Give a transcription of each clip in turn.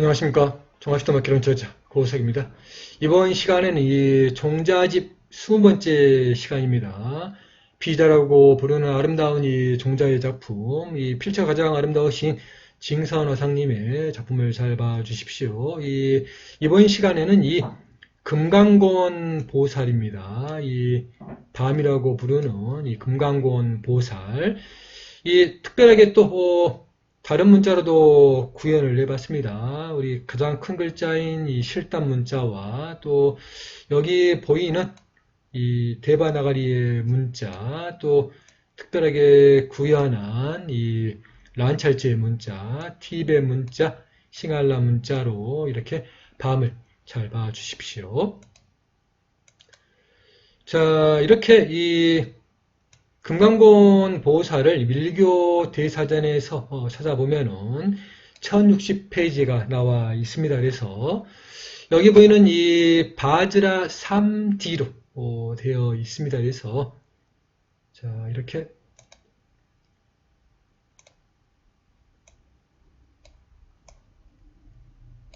안녕하십니까. 종합시도막기론 저자 고우석입니다. 이번 시간에는 이 종자집 20번째 시간입니다. 비자라고 부르는 아름다운 이 종자의 작품, 이 필체가 가장 아름다우신 징선화상님의 작품을 잘 봐주십시오. 이번 시간에는 이 금강곤 보살입니다. 이 밤이라고 부르는 이 금강곤 보살. 특별하게 또 다른 문자로도 구현을 해봤습니다. 우리 가장 큰 글자인 이 실단 문자와 또 여기 보이는 이 대바나가리의 문자, 또 특별하게 구현한 이 란찰제의 문자, 팁의 문자, 싱알라 문자로 이렇게 밤을 잘 봐주십시오. 자, 이렇게 이 금강곤 보살을 밀교 대사전에서 찾아보면은 1060페이지가 나와 있습니다. 그래서 여기 보이는 이 바즈라 3D로 되어 있습니다. 그래서 자, 이렇게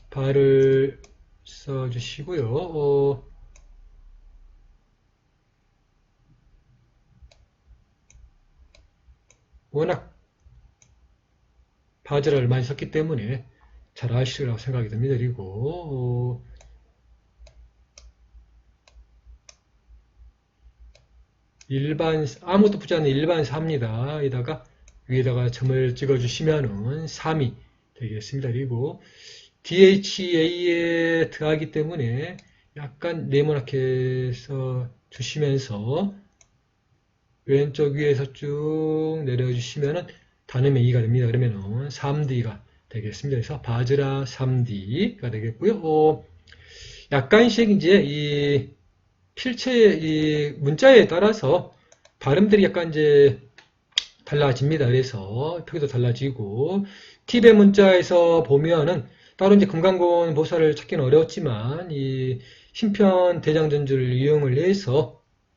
발을 써주시고요. 워낙 바즈라를 많이 썼기 때문에 잘 아시리라고 생각이 듭니다. 그리고 일반 아무것도 붙지 않는 일반 4입니다. 에다가 위에다가 점을 찍어주시면은 3이 되겠습니다. 그리고 DHA에 들어가기 때문에 약간 네모나게 써 주시면서 왼쪽 위에서 쭉 내려주시면은 단음의 2가 됩니다. 그러면은 3D가 되겠습니다. 그래서 바즈라 3D가 되겠고요. 약간씩 이제 이 필체의 이 문자에 따라서 발음들이 약간 이제 달라집니다. 그래서 표기도 달라지고 팁의 문자에서 보면은 따로 이제 금강곤 보살을 찾기는 어려웠지만 이 신편 대장전주를 이용을 해서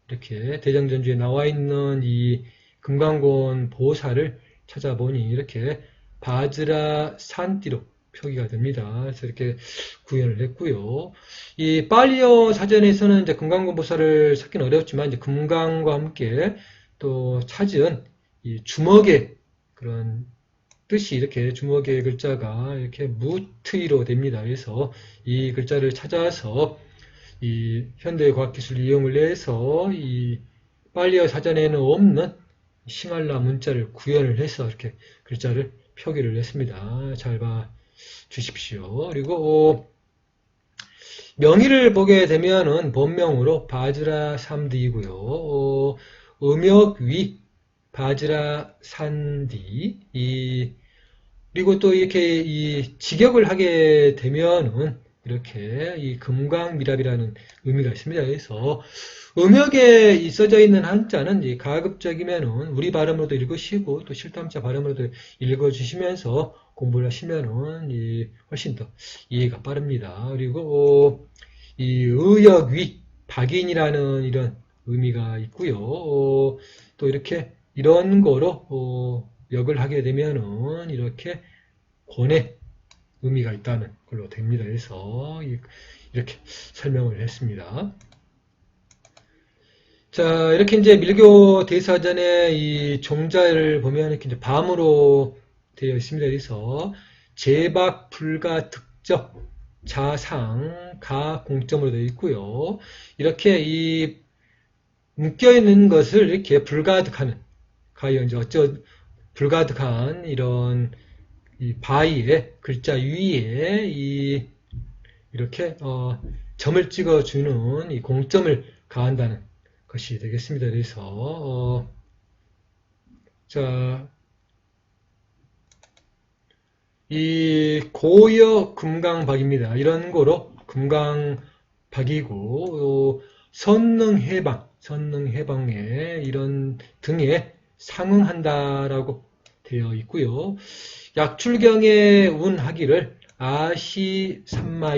이렇게 대장전주에 나와 있는 이 금강곤 보살을 찾아보니 이렇게 바즈라 산띠로 표기가 됩니다. 그래서 이렇게 구현을 했고요. 이 빨리어 사전에서는 이제 금강곤 보살을 찾기는 어려웠지만 이제 금강과 함께 또 찾은 이 주먹의 그런 뜻이 이렇게 주먹의 글자가 이렇게 무트이로 됩니다. 그래서 이 글자를 찾아서 이 현대 과학기술 이용을 해서 이 빨리어 사전에는 없는 싱알라 문자를 구현을 해서 이렇게 글자를 표기를 했습니다. 잘 봐 주십시오. 그리고 명의를 보게 되면은 본명으로 바즈라 3D이고요. 음역위 바즈라 산디 그리고 또 이렇게 이 직역을 하게 되면은 이렇게 이 금광미랍이라는 의미가 있습니다. 그래서 음역에 써져 있는 한자는 이 가급적이면은 우리 발음으로도 읽으시고 또 실담자 발음으로도 읽어주시면서 공부를 하시면은 훨씬 더 이해가 빠릅니다. 그리고 이 의역위 박인이라는 이런 의미가 있고요. 또 이렇게 이런 거로 역을 하게 되면은 이렇게 권의 의미가 있다는 걸로 됩니다. 그래서 이렇게 설명을 했습니다. 자, 이렇게 이제 밀교 대사전의 이 종자를 보면 이렇게 이제 밤으로 되어 있습니다. 그래서 재박 불가 득적 자상 가 공점으로 되어 있고요. 이렇게 이 묶여 있는 것을 이렇게 불가득하는 가요 이제 불가득한 이런 이 바위에 글자 위에 이렇게 점을 찍어주는 이 공점을 가한다는 것이 되겠습니다. 그래서 자, 이 고여 금강박입니다. 이런 거로 금강박이고 선능해방에 이런 등에 상응한다라고 되어 있고요. 약출경에 운하기를 아시삼마야라고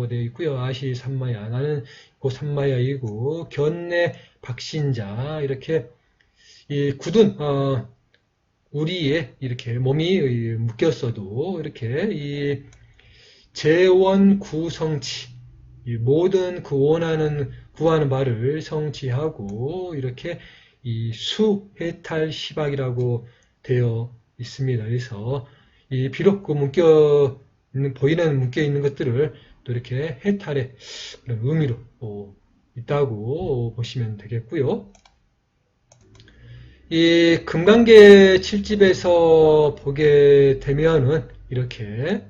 되어 있고요. 아시삼마야. 나는 그 삼마야이고 견내 박신자 이렇게 이 굳은 우리의 이렇게 몸이 묶였어도 이렇게 재원 구성치, 이 모든 그 구하는 바를 성취하고 이렇게 이 수해탈 시박이라고 되어 있습니다. 그래서 이 비록 그 보이는 묶여 있는 것들을 또 이렇게 해탈의 그런 의미로 있다고 보시면 되겠고요. 이 금강계 7집에서 보게 되면은 이렇게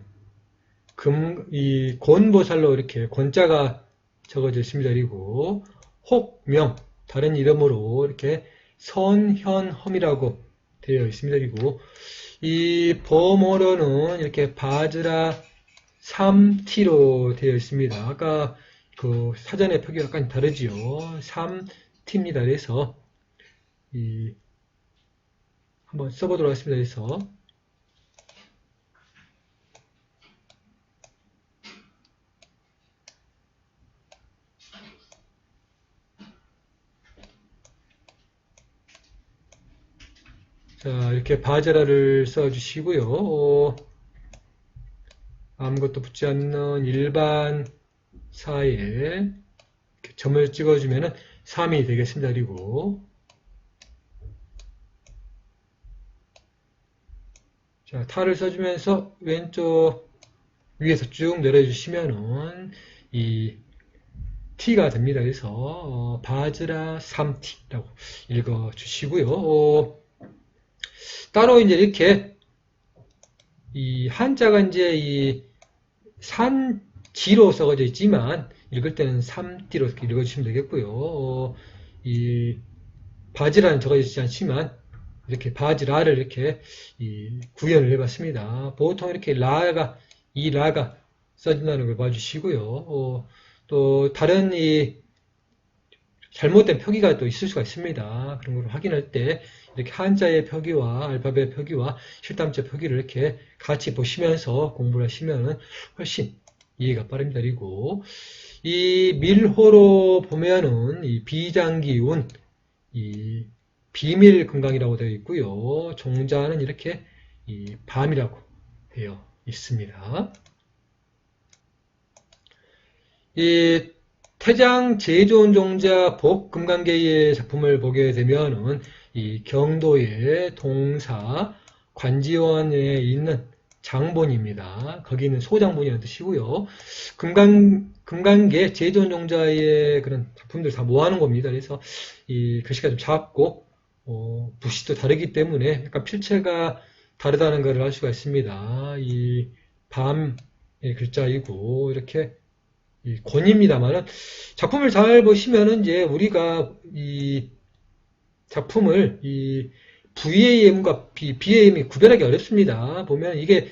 이 곤보살로 이렇게 곤자가 적어져 있습니다. 그리고 혹명, 다른 이름으로 이렇게 선현험이라고 되어 있습니다. 그리고 이 범어로는 이렇게 바즈라 3T로 되어 있습니다. 아까 그 사전의 표기가 약간 다르지요. 3T입니다. 그래서 한번 써보도록 하겠습니다. 그래서 자, 이렇게 바자라를 써주시고요. 아무것도 붙지 않는 일반 사에 이렇게 점을 찍어주면은 3이 되겠습니다. 그리고 자, 타를 써주면서 왼쪽 위에서 쭉 내려주시면은 이 T가 됩니다. 그래서 바즈라 3T라고 읽어주시고요. 따로 이제 이렇게 이 한자가 이제 이 산지로 써져 있지만 읽을 때는 3T로 이렇게 읽어주시면 되겠고요. 이 바지라는 적어져 있지 않지만 이렇게 바지라를 이렇게 구현을 해봤습니다. 보통 이렇게 이 라가 써진다는 걸 봐주시고요. 또 다른 이 잘못된 표기가 또 있을 수가 있습니다. 그런 걸 확인할 때 이렇게 한자의 표기와 알파벳 표기와 실담자 표기를 이렇게 같이 보시면서 공부를 하시면 훨씬 이해가 빠릅니다. 그리고 이 밀호로 보면은 이 비장기운, 이 비밀 금강이라고 되어 있고요. 종자는 이렇게 이 밤이라고 되어 있습니다. 이 태장 제존 종자 복 금강계의 작품을 보게 되면은 이 경도의 동사 관지원에 있는 장본입니다. 거기 있는 소장본이라는 뜻이고요. 금강계 제존 종자의 그런 작품들 다 모아놓은 겁니다. 그래서 이 글씨가 좀 작고 붓이 또 다르기 때문에 약간 필체가 다르다는 것을 알 수가 있습니다. 이 밤의 글자이고 이렇게 권입니다만은 작품을 잘 보시면은 이제 우리가 이 작품을 이 VAM과 BAM이 구별하기 어렵습니다. 보면 이게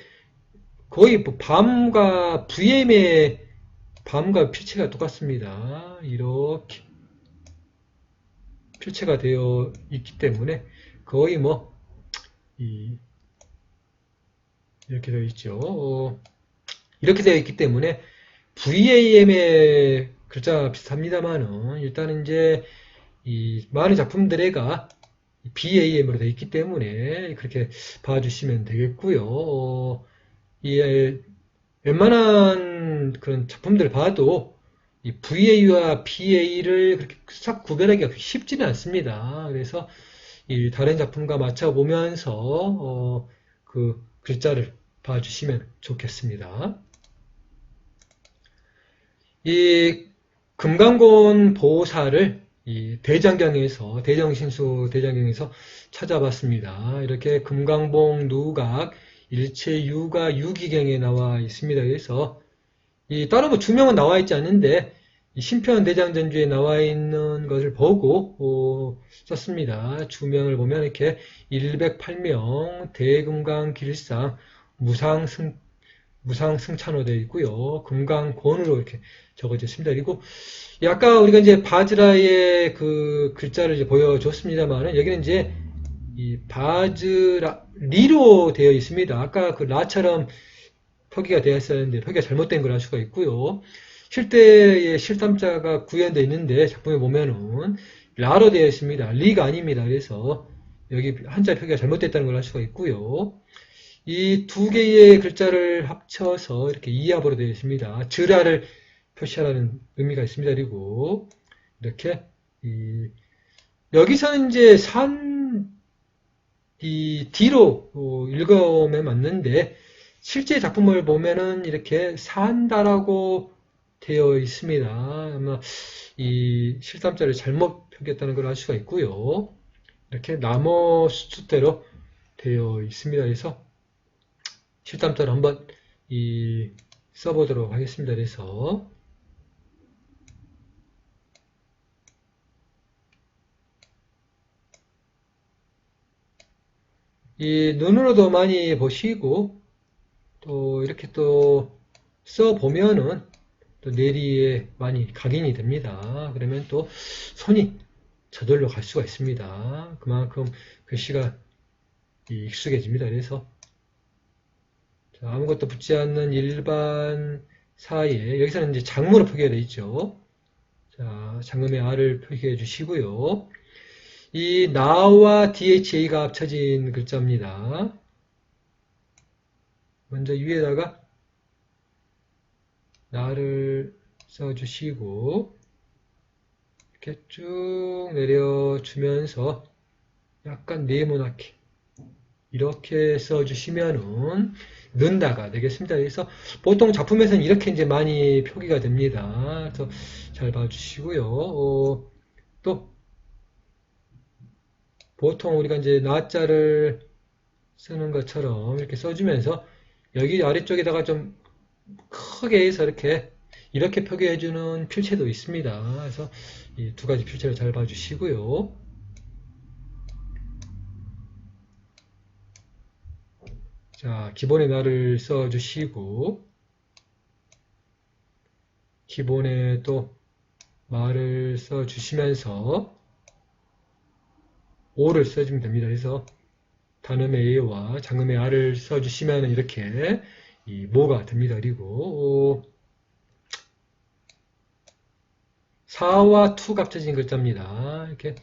거의 밤과 VM의 밤과 필체가 똑같습니다. 이렇게 필체가 되어 있기 때문에 거의 이렇게 되어 있죠. 이렇게 되어 있기 때문에 VAM의 글자가 비슷합니다만은 일단은 이제 이 많은 작품들에가 BAM으로 되어 있기 때문에 그렇게 봐주시면 되겠고요. 웬만한 그런 작품들을 봐도 이 VA와 BA를 그렇게 싹 구별하기가 쉽지는 않습니다. 그래서 이 다른 작품과 맞춰보면서 그 글자를 봐주시면 좋겠습니다. 이 금강곤 보살을 이 대장경에서 대정신수 대장경에서 찾아봤습니다. 이렇게 금강봉 누각 일체유가 유기경에 나와 있습니다. 그래서 이 따로 뭐 주명은 나와 있지 않는데 이 신편 대장전주에 나와 있는 것을 보고 썼습니다. 주명을 보면 이렇게 108명 대금강 길상 무상승찬호 되어 있고요. 금강권으로 이렇게 적어져 있습니다. 그리고 아까 우리가 이제 바즈라의 그 글자를 이제 보여줬습니다만 여기는 이제 이 리로 되어 있습니다. 아까 그 라처럼 표기가 되어 있었는데 표기가 잘못된 걸 알 수가 있고요. 실대의 실담자가 구현되어 있는데 작품에 보면은 라로 되어 있습니다. 리가 아닙니다. 그래서 여기 한자 표기가 잘못됐다는 걸 알 수가 있고요. 이 두 개의 글자를 합쳐서 이렇게 이합으로 되어 있습니다. 즈라를 표시하라는 의미가 있습니다. 그리고 이렇게 여기서는 이제 이 D로 읽으면 맞는데 실제 작품을 보면은 이렇게 산다라고 되어 있습니다. 아마 이 실삼자를 잘못 표기했다는 걸 알 수가 있고요. 이렇게 나머 수축대로 되어 있습니다. 그래서 실담자를 한번 써보도록 하겠습니다. 그래서 이 눈으로도 많이 보시고 또 이렇게 또 써보면은 또 뇌리에 많이 각인이 됩니다. 그러면 또 손이 저절로 갈 수가 있습니다. 그만큼 글씨가 익숙해집니다. 그래서 아무것도 붙지 않는 일반 사이에 여기서는 이제 장문으로 표기가 되어 있죠. 자, 장음의 R을 표기해 주시고요. 이 나와 DHA가 합쳐진 글자입니다. 먼저 위에다가 나를 써주시고 이렇게 쭉 내려주면서 약간 네모나게 이렇게 써주시면은 는다가 되겠습니다. 그래서 보통 작품에서는 이렇게 이제 많이 표기가 됩니다. 그래서 잘 봐주시고요. 또 보통 우리가 이제 나자를 쓰는 것처럼 이렇게 써주면서 여기 아래쪽에다가 좀 크게 해서 이렇게 표기해주는 필체도 있습니다. 그래서 이 두 가지 필체를 잘 봐주시고요. 자, 기본의 나를 써주시고 기본에 또 말을 써주시면서 오를 써주면 됩니다. 그래서 단음의 A와 장음의 R을 써주시면 이렇게 이 모가 됩니다. 그리고 사와 투가 합쳐진 글자입니다. 이렇게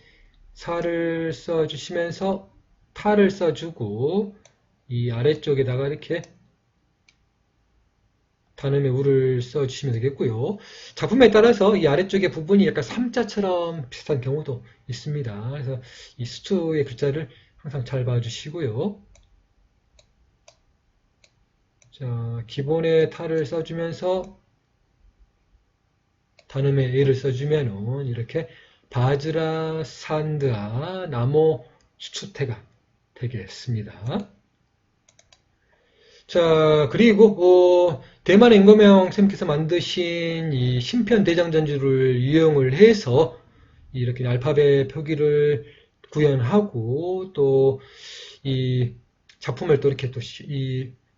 사를 써주시면서 타를 써주고 이 아래쪽에다가 이렇게 단음의 우를 써주시면 되겠고요. 작품에 따라서 이 아래쪽의 부분이 약간 삼자처럼 비슷한 경우도 있습니다. 그래서 이 수투의 글자를 항상 잘 봐주시고요. 자, 기본의 타를 써주면서 단음의 A를 써주면은 이렇게 바즈라 산드아 나모 수추태가 되겠습니다. 자, 그리고 대만 앵거명 선생님께서 만드신 이 심편 대장전주를 이용을 해서 이렇게 알파벳 표기를 구현하고 또 이 작품을 또 이렇게 또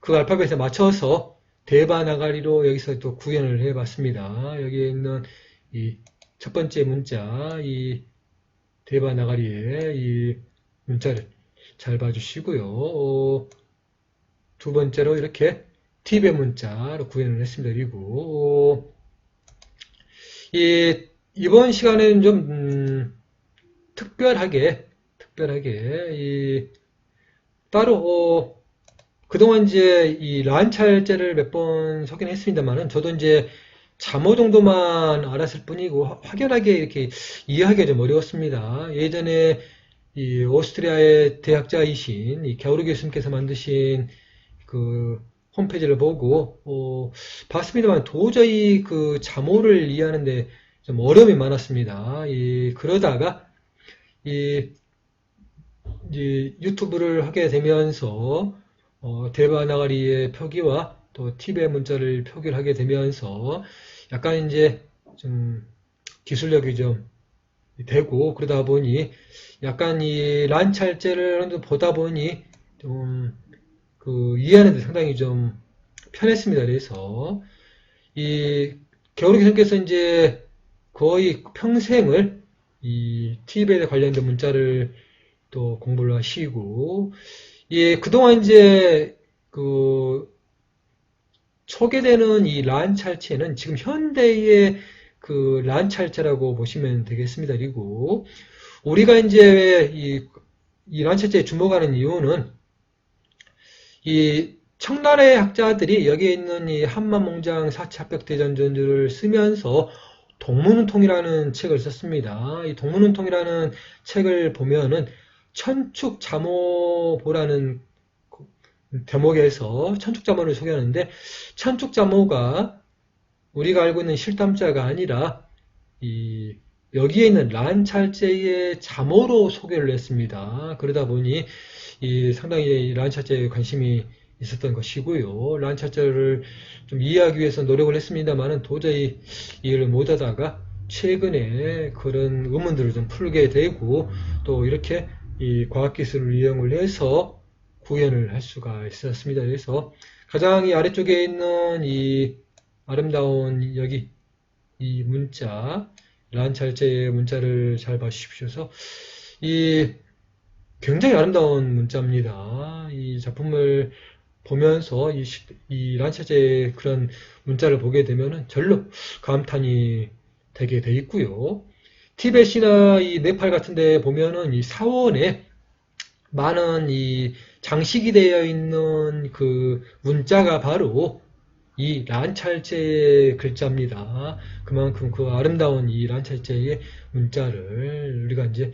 그 알파벳에 맞춰서 대바나가리로 여기서 또 구현을 해봤습니다. 여기에 있는 이 첫 번째 문자, 이 대바나가리의 이 문자를 잘 봐주시고요. 두 번째로 이렇게 팁의 문자로 구현을 했습니다. 그리고 이번 시간에는 좀 특별하게 따로 그동안 이제 이 란찰제를 몇 번 소개는 했습니다만은 저도 이제 잠호 정도만 알았을 뿐이고 확연하게 이렇게 이해하기가 좀 어려웠습니다. 예전에 이 오스트리아의 대학자이신 이 갸우르 교수님께서 만드신 그 홈페이지를 보고 봤습니다만 도저히 그 잠호를 이해하는데 좀 어려움이 많았습니다. 그러다가 이 유튜브를 하게 되면서 대바나가리의 표기와 또 팁의 문자를 표기를 하게 되면서 약간 이제 좀 기술력이 좀 되고 그러다 보니 약간 이 란찰제를 보다 보니 좀 그 이해하는 데 상당히 좀 편했습니다. 그래서 이 겨울이 교수님께서 이제 거의 평생을 이 팁에 관련된 문자를 또 공부를 하시고 그동안 이제 그 소개되는 이 란찰체는 지금 현대의 그 란찰체라고 보시면 되겠습니다. 그리고 우리가 이제 이 란찰체에 주목하는 이유는 이 청나라의 학자들이 여기에 있는 이 한만몽장 사차벽대전전주를 쓰면서 동문운통이라는 책을 썼습니다. 이 동문운통이라는 책을 보면은 천축자모보라는 대목에서 천축자모를 소개하는데, 천축자모가 우리가 알고 있는 실담자가 아니라 이 여기에 있는 란찰제의 자모로 소개를 했습니다. 그러다 보니 상당히 란찰제에 관심이 있었던 것이고요. 란찰제를 좀 이해하기 위해서 노력을 했습니다만은 도저히 이해를 못하다가 최근에 그런 의문들을 좀 풀게 되고, 또 이렇게 이 과학기술을 이용을 해서 구현을 할 수가 있었습니다. 그래서 가장 이 아래쪽에 있는 이 아름다운 여기 이 문자, 란찰제의 문자를 잘 봐주십시오. 이 굉장히 아름다운 문자입니다. 이 작품을 보면서 이 란찰제의 그런 문자를 보게 되면은 절로 감탄이 되게 돼 있고요. 티벳이나 이 네팔 같은 데 보면은 이 사원에 많은 이 장식이 되어 있는 그 문자가 바로 이 란찰제의 글자입니다. 그만큼 그 아름다운 이 란찰제의 문자를 우리가 이제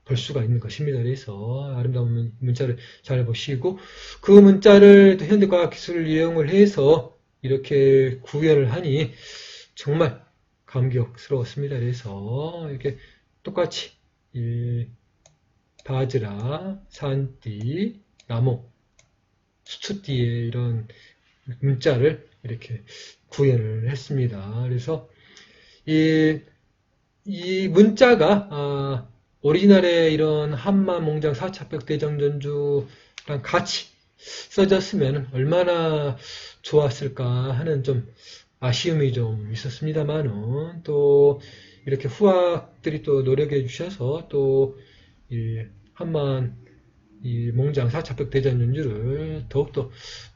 볼 수가 있는 것입니다. 그래서 아름다운 문자를 잘 보시고, 그 문자를 현대과학 기술을 이용을 해서 이렇게 구현을 하니 정말 감격스러웠습니다. 그래서 이렇게 똑같이 이 바즈라, 산띠, 나무, 수투띠의 이런 문자를 이렇게 구현을 했습니다. 그래서 이 문자가 오리지널의 이런 한마몽장 사차벽 대장전주랑 같이 써졌으면 얼마나 좋았을까 하는 좀 아쉬움이 좀 있었습니다만은, 또 이렇게 후학들이 또 노력해 주셔서 또 이 한만 이 몽장 사차벽 대장전주를 더욱더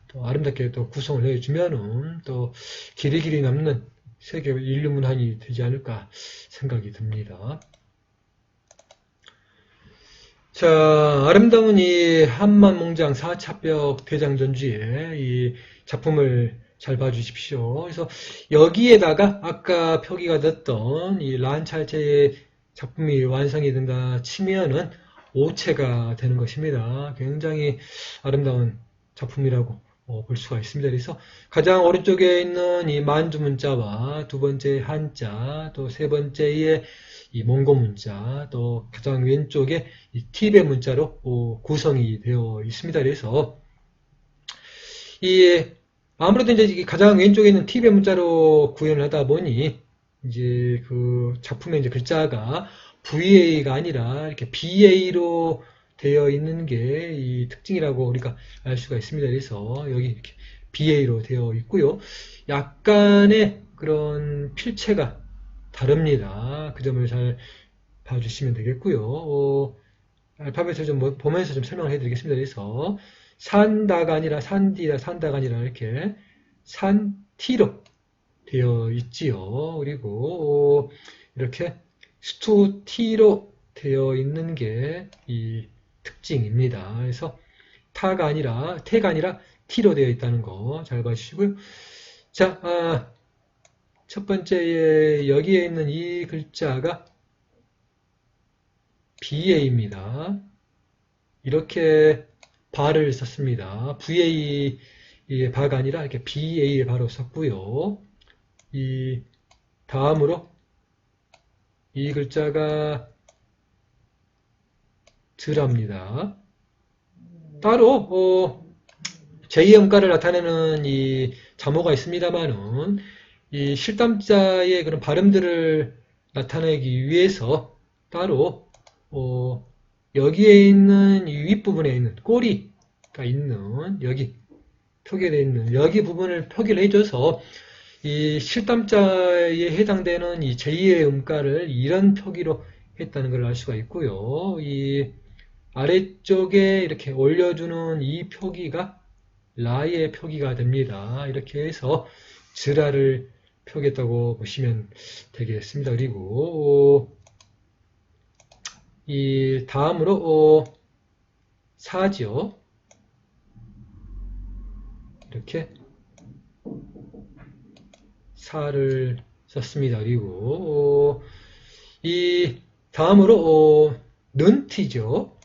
또 아름답게 또 구성을 해주면은 또 길이 남는 세계 인류 문화이 되지 않을까 생각이 듭니다. 자, 아름다운 이 한만몽장 사차벽 대장전주의 이 작품을 잘 봐주십시오. 그래서 여기에다가 아까 표기가 됐던 이 란찰제의 작품이 완성이 된다 치면은 오체가 되는 것입니다. 굉장히 아름다운 작품이라고 볼 수가 있습니다. 그래서 가장 오른쪽에 있는 이 만주 문자와 두 번째 한자, 또 세 번째의 이 몽고 문자, 또 가장 왼쪽에 이 티베 문자로 구성이 되어 있습니다. 그래서 이 아무래도 이제 가장 왼쪽에 있는 티베 문자로 구현을 하다 보니 이제 그 작품의 이제 글자가 VA가 아니라 이렇게 BA로 되어 있는 게 이 특징이라고 우리가 알 수가 있습니다. 그래서 여기 이렇게 BA로 되어 있고요. 약간의 그런 필체가 다릅니다. 그 점을 잘 봐주시면 되겠고요. 알파벳을 좀 보면서 좀 설명을 해드리겠습니다. 그래서 산다가 아니라 산디다, 산다가 아니라 이렇게 산티로 되어 있지요. 그리고 이렇게 스투티로 되어 있는 게 이 특징입니다. 그래서 태가 아니라 T로 되어 있다는 거 잘 봐주시고요. 자, 첫 번째 여기에 있는 이 글자가 BA입니다. 이렇게 바를 썼습니다. VA의 바가 아니라 이렇게 BA의 바로 썼고요. 이 다음으로 이 글자가 드랍니다. 따로 제2의 음가를 나타내는 이 자모가 있습니다만은 이 실담자의 그런 발음들을 나타내기 위해서 따로 여기에 있는 이 윗부분에 있는 꼬리가 있는 여기 표기되어 있는 여기 부분을 표기를 해줘서 이 실담자에 해당되는 이 제2의 음가를 이런 표기로 했다는 걸 알 수가 있고요. 이 아래쪽에 이렇게 올려주는 이 표기가 라의 표기가 됩니다. 이렇게 해서 즈라를 표기했다고 보시면 되겠습니다. 그리고 이 다음으로 사죠. 이렇게 사를 썼습니다. 그리고 이 다음으로 는 티죠.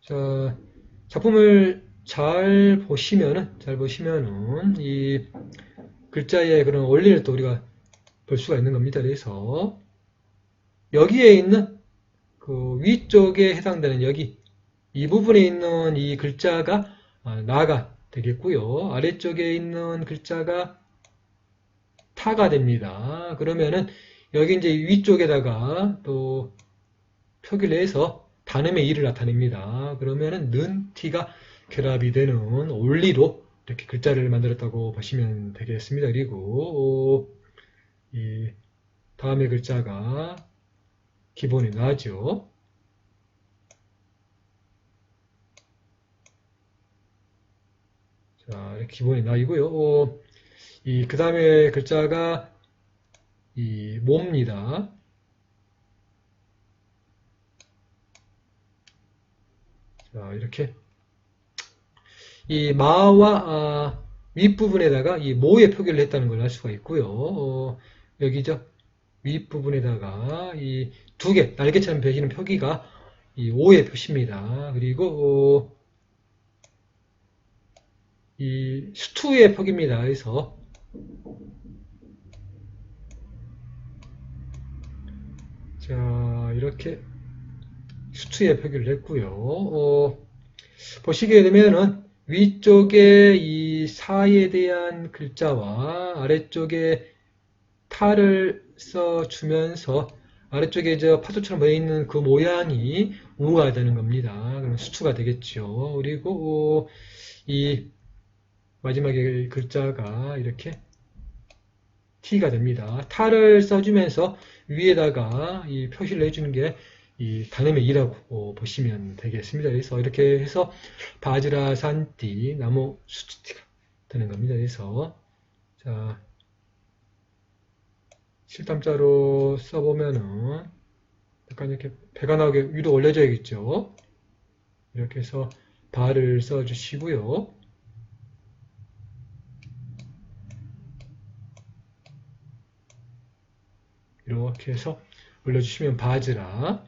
자, 작품을 잘 보시면은 이 글자의 그런 원리를 또 우리가 볼 수가 있는 겁니다. 그래서 여기에 있는 그 위쪽에 해당되는 여기 이 부분에 있는 이 글자가 나가 되겠고요. 아래쪽에 있는 글자가 타가 됩니다. 그러면은 여기 이제 위쪽에다가 또 표기를 해서 단음의 이를 나타냅니다. 그러면은 는 티가 결합이 되는 원리로 이렇게 글자를 만들었다고 보시면 되겠습니다. 그리고 이 다음의 글자가 기본이 나죠. 자, 이렇게 기본이 나이고요. 이 그 다음에 글자가 이 모입니다. 자, 이렇게 이 마와 윗부분에다가 이 모의 표기를 했다는 걸 알 수가 있고요. 여기죠. 윗부분에다가 이 두 개, 날개처럼 펴지는 표기가 이 오의 표시입니다. 그리고 이 수투의 표기입니다. 그래서 자, 이렇게 수투의 표기를 했고요. 보시게 되면은 위쪽에 이 사에 대한 글자와 아래쪽에 타를 써주면서 아래쪽에 저 파도처럼 모여 있는 그 모양이 우가 되는 겁니다. 그럼 수투가 되겠죠. 그리고 이 마지막에 글자가 이렇게 T가 됩니다. 타를 써주면서 위에다가 이 표시를 해주는 게 이 단음의 이라고 보시면 되겠습니다. 그래서 이렇게 해서 바지라 산띠 나무 수투티가 되는 겁니다. 그래서 자 실담자로 써보면은 약간 이렇게 배가 나오게 위로 올려줘야겠죠. 이렇게 해서 바를 써주시고요. 이렇게 해서 올려주시면 바즈라.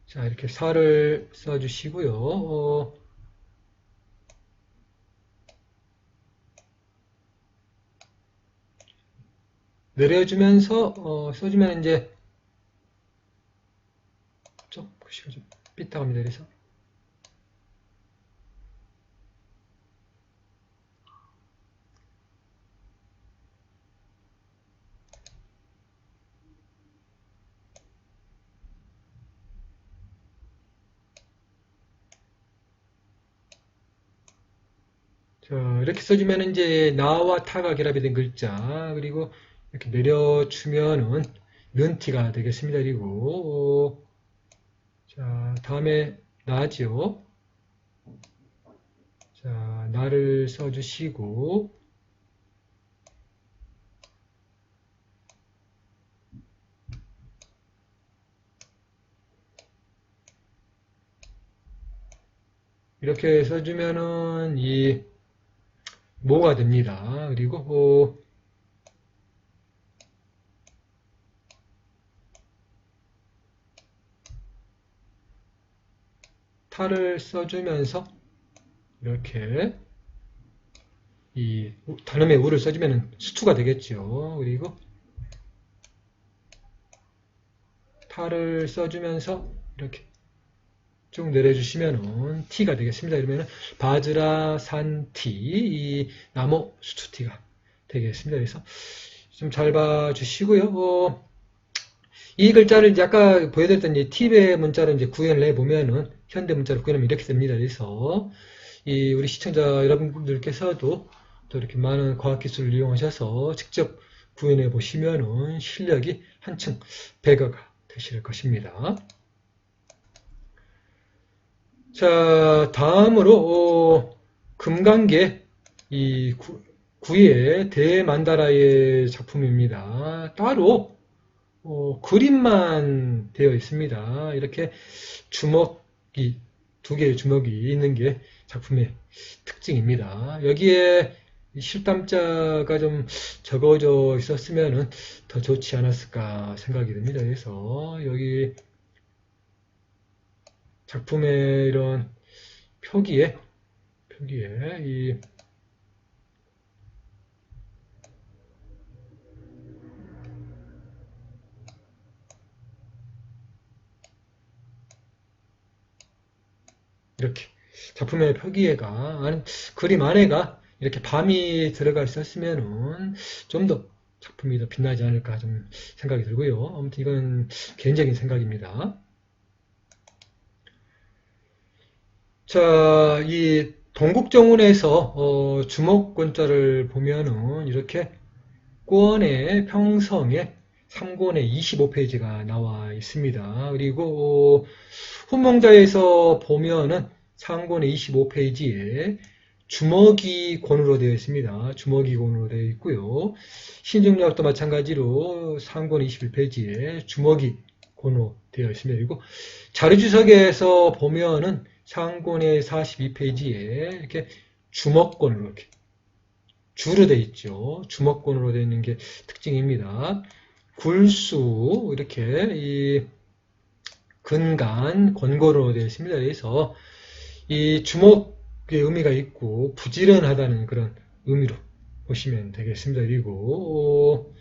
자, 이렇게 사를 써주시고요. 내려주면서 써주면 이제 좀 글씨가 좀 삐딱합니다. 그래서 자, 이렇게 써주면 이제 나와 타가 결합이 된 글자 그리고 이렇게 내려주면은 는티가 되겠습니다. 그리고 자, 다음에 나죠. 자, 나를 써주시고 이렇게 써주면은 이 모가 됩니다. 그리고 타를 써주면서 이렇게 이 단음의 우를 써주면 수투가 되겠죠. 그리고 타를 써주면서 이렇게 쭉 내려주시면은 T가 되겠습니다. 이러면은 바즈라 산티 이 나무 수투티가 되겠습니다. 그래서 좀 잘 봐주시고요. 이 글자를 이제 아까 보여드렸던 이 팁의 문자로 이제 구현을 해보면은 현대 문자로 구현하면 이렇게 됩니다. 그래서 이 우리 시청자 여러분들께서도 또 이렇게 많은 과학기술을 이용하셔서 직접 구현해 보시면은 실력이 한층 배가가 되실 것입니다. 자, 다음으로 금강계 이 구의 대만다라의 작품입니다. 따로 그림만 되어 있습니다. 이렇게 주먹이, 두 개의 주먹이 있는 게 작품의 특징입니다. 여기에 실담자가 좀 적어져 있었으면 더 좋지 않았을까 생각이 듭니다. 그래서 여기 작품의 이런 표기에 이 이렇게 작품의 표기가 그림 안에가 이렇게 밤이 들어가 있었으면은 좀 더 작품이 더 빛나지 않을까 좀 생각이 들고요. 아무튼 이건 개인적인 생각입니다. 자, 이 동국정운에서 주목권자를 보면은 이렇게 권의 평성에 3권의 25페이지가 나와 있습니다. 그리고 훈몽자에서 보면은 3권의 25페이지에 주먹이권으로 되어 있습니다. 주먹이권으로 되어 있고요. 신중력도 마찬가지로 3권 21페이지에 주먹이권으로 되어 있습니다. 그리고 자료주석에서 보면은 상권의 42페이지에 이렇게 주먹권으로 이렇게 주로 되어 있죠. 주먹권으로 되어 있는 게 특징입니다. 굴수 이렇게 이 근간 권고로 되어 있습니다. 그래서 이 주먹의 의미가 있고 부지런하다는 그런 의미로 보시면 되겠습니다. 그리고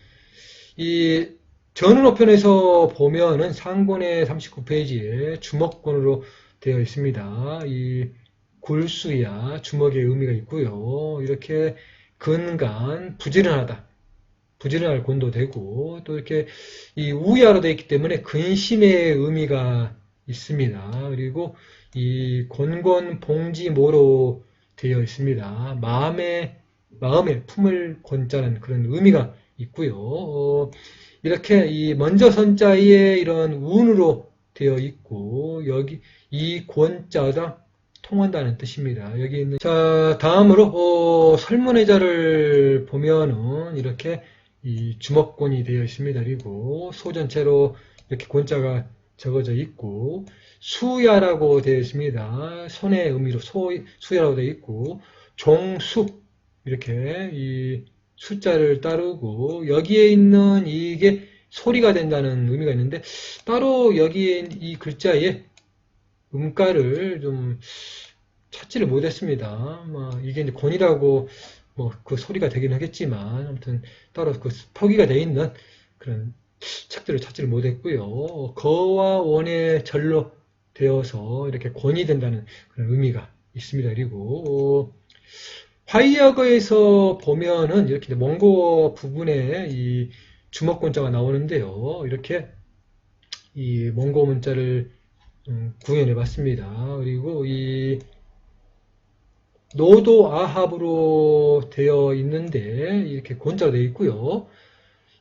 이 전운호편에서 보면은 상권의 39페이지에 주먹권으로 되어 있습니다. 이 굴수야 주먹의 의미가 있고요. 이렇게 근간 부지런하다. 부지런할 권도 되고 또 이렇게 이 우야로 되어 있기 때문에 근심의 의미가 있습니다. 그리고 이 권권봉지모로 되어 있습니다. 마음에 품을 권자는 그런 의미가 있고요. 이렇게 이 먼저 선자에 이런 운으로 되어 있고 여기 이 권자가 통한다는 뜻입니다. 여기 있는 자 다음으로 설문의자를 보면은 이렇게 이 주먹권이 되어 있습니다. 그리고 소 전체로 이렇게 권자가 적어져 있고 수야라고 되어 있습니다. 손의 의미로 수야라고 되어 있고 종수 이렇게 이 숫자를 따르고 여기에 있는 이게 소리가 된다는 의미가 있는데 따로 여기에 이 글자에 음가를 좀 찾지를 못했습니다. 이게 이제 권이라고 그 소리가 되긴 하겠지만 아무튼 따로 그 표기가 되어 있는 그런 책들을 찾지를 못했고요. 거와 원의 절로 되어서 이렇게 권이 된다는 그런 의미가 있습니다. 그리고 화이어거에서 보면은 이렇게 몽고 부분에 이 주먹권자가 나오는데요. 이렇게 이 몽고 문자를 구현해 봤습니다. 그리고 이 노도 아합으로 되어 있는데 이렇게 권자로 되어 있고요.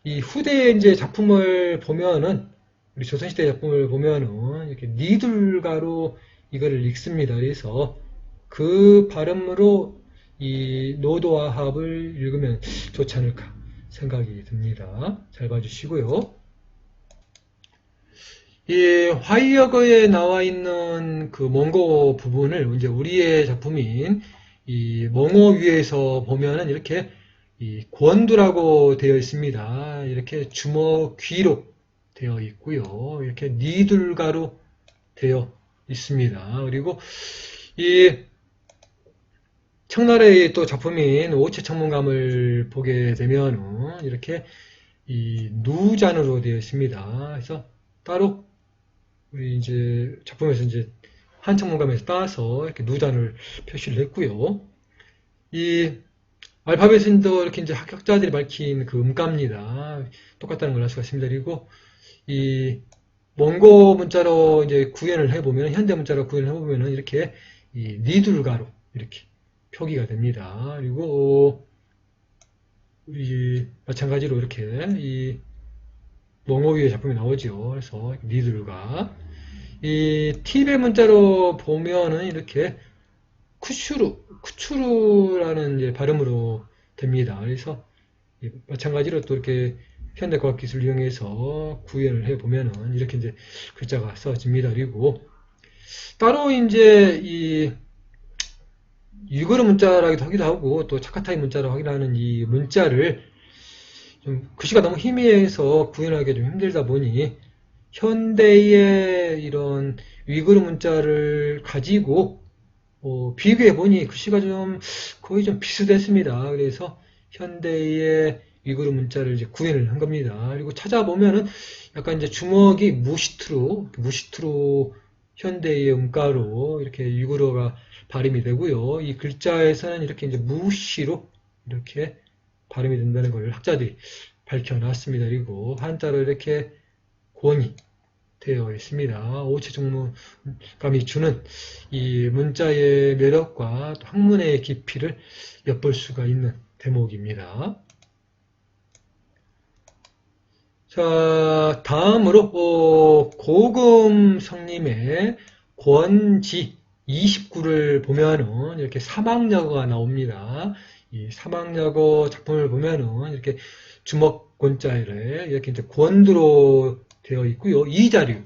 이 후대 이제 작품을 보면은 우리 조선시대 작품을 보면은 이렇게 니둘가로 이거를 읽습니다. 그래서 그 발음으로 이 노도 아합을 읽으면 좋지 않을까 생각이 듭니다. 잘 봐주시고요. 이 화이어거에 나와 있는 그 몽고 부분을 이제 우리의 작품인 이 몽호 위에서 보면은 이렇게 이 권두라고 되어 있습니다. 이렇게 주먹 귀로 되어 있고요. 이렇게 니둘가로 되어 있습니다. 그리고 이 청나라의 또 작품인 오체천문감을 보게 되면은 이렇게 이 누잔으로 되어 있습니다. 그래서 따로 우리 이제 작품에서 이제 한천문감에서 따서 이렇게 누잔을 표시를 했고요. 이 알파벳은도 이렇게 이제 학자들이 밝힌 그 음가입니다. 똑같다는 걸 알 수가 있습니다. 그리고 이 몽고 문자로 이제 구현을 해보면 현대 문자로 구현을 해보면은 이렇게 이 니둘가로 이렇게 표기가 됩니다. 그리고 우리 마찬가지로 이렇게 이 몽호 위의 작품이 나오죠. 그래서 니둘가 이 티베 문자로 보면은 이렇게 쿠추루라는 이제 발음으로 됩니다. 그래서 마찬가지로 또 이렇게 현대과학 기술을 이용해서 구현을 해보면은 이렇게 이제 글자가 써집니다. 그리고 따로 이제 이 일그러 문자라기도 하기도 하고 또 차카타이 문자라고 하기도 하는 이 문자를 좀 글씨가 너무 희미해서 구현하기 좀 힘들다 보니 현대의 이런 위그르 문자를 가지고 비교해 보니 글씨가 좀 거의 좀 비슷했습니다. 그래서 현대의 위그르 문자를 이제 구현을 한 겁니다. 그리고 찾아보면은 약간 이제 주먹이 무시트로 현대의 음가로 이렇게 위그르가 발음이 되고요. 이 글자에서는 이렇게 이제 무시로 이렇게 발음이 된다는 걸 학자들이 밝혀놨습니다. 그리고 한자로 이렇게 권이 되어 있습니다. 오체정문감이 주는 이 문자의 매력과 또 학문의 깊이를 엿볼 수가 있는 대목입니다. 자, 다음으로 고금 성님의 권지 29를 보면은 이렇게 사막여거가 나옵니다. 이 사막여거 작품을 보면은 이렇게 주먹권자를 이렇게 이제 권두로 되어 있고요. 이자류,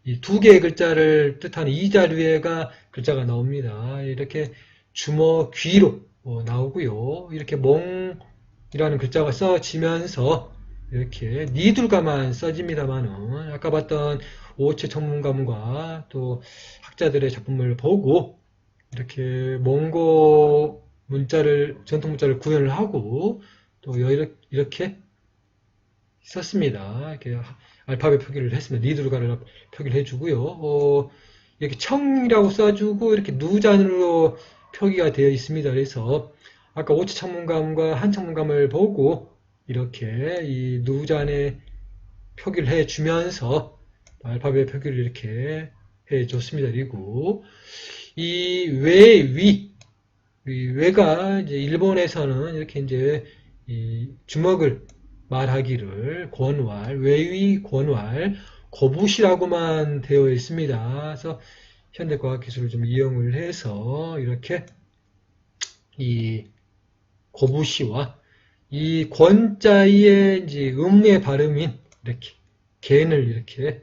이 두 개의 글자를 뜻하는 이자류에가 글자가 나옵니다. 이렇게 주먹귀로 나오고요. 이렇게 몽이라는 글자가 써지면서 이렇게 니둘가만 써집니다만은 아까 봤던 오체 천문가문과 또 학자들의 작품을 보고 이렇게 몽고 문자를 전통 문자를 구현을 하고 또 이렇게 썼습니다. 이렇게 알파벳 표기를 했습니다. 니들가를 표기를 해주고요. 이렇게 청이라고 써주고 이렇게 누잔으로 표기가 되어 있습니다. 그래서 아까 오체 천문감과 한 천문감을 보고 이렇게 이 누잔에 표기를 해주면서 알파벳 표기를 이렇게 해줬습니다. 그리고 이 외위, 이 외가 이제 일본에서는 이렇게 이제 이 주먹을 말하기를 권왈, 외위 권왈, 거부시라고만 되어 있습니다. 그래서 현대과학기술을 좀 이용을 해서 이렇게 이 거부시와 이 권자의 이제 음의 발음인 이렇게 겐을 이렇게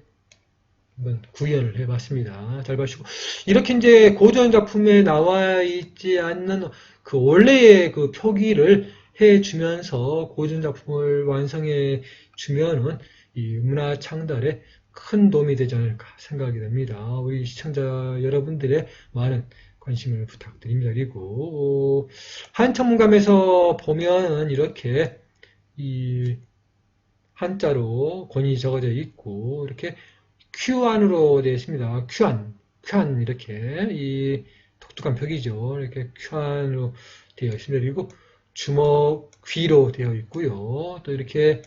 한번 구현을 해봤습니다. 잘 봐주시고 이렇게 이제 고전 작품에 나와 있지 않는 그 원래의 그 표기를 해주면서 고전 작품을 완성해 주면은 이 문화 창달에 큰 도움이 되지 않을까 생각이 됩니다. 우리 시청자 여러분들의 많은 관심을 부탁드립니다. 그리고 한천문감에서 보면 이렇게 이 한자로 권이 적어져 있고 이렇게 큐안으로 되어 있습니다. 큐안 이렇게 이 독특한 표기죠. 이렇게 큐안으로 되어 있습니다. 그리고 주먹 귀로 되어 있고요. 또 이렇게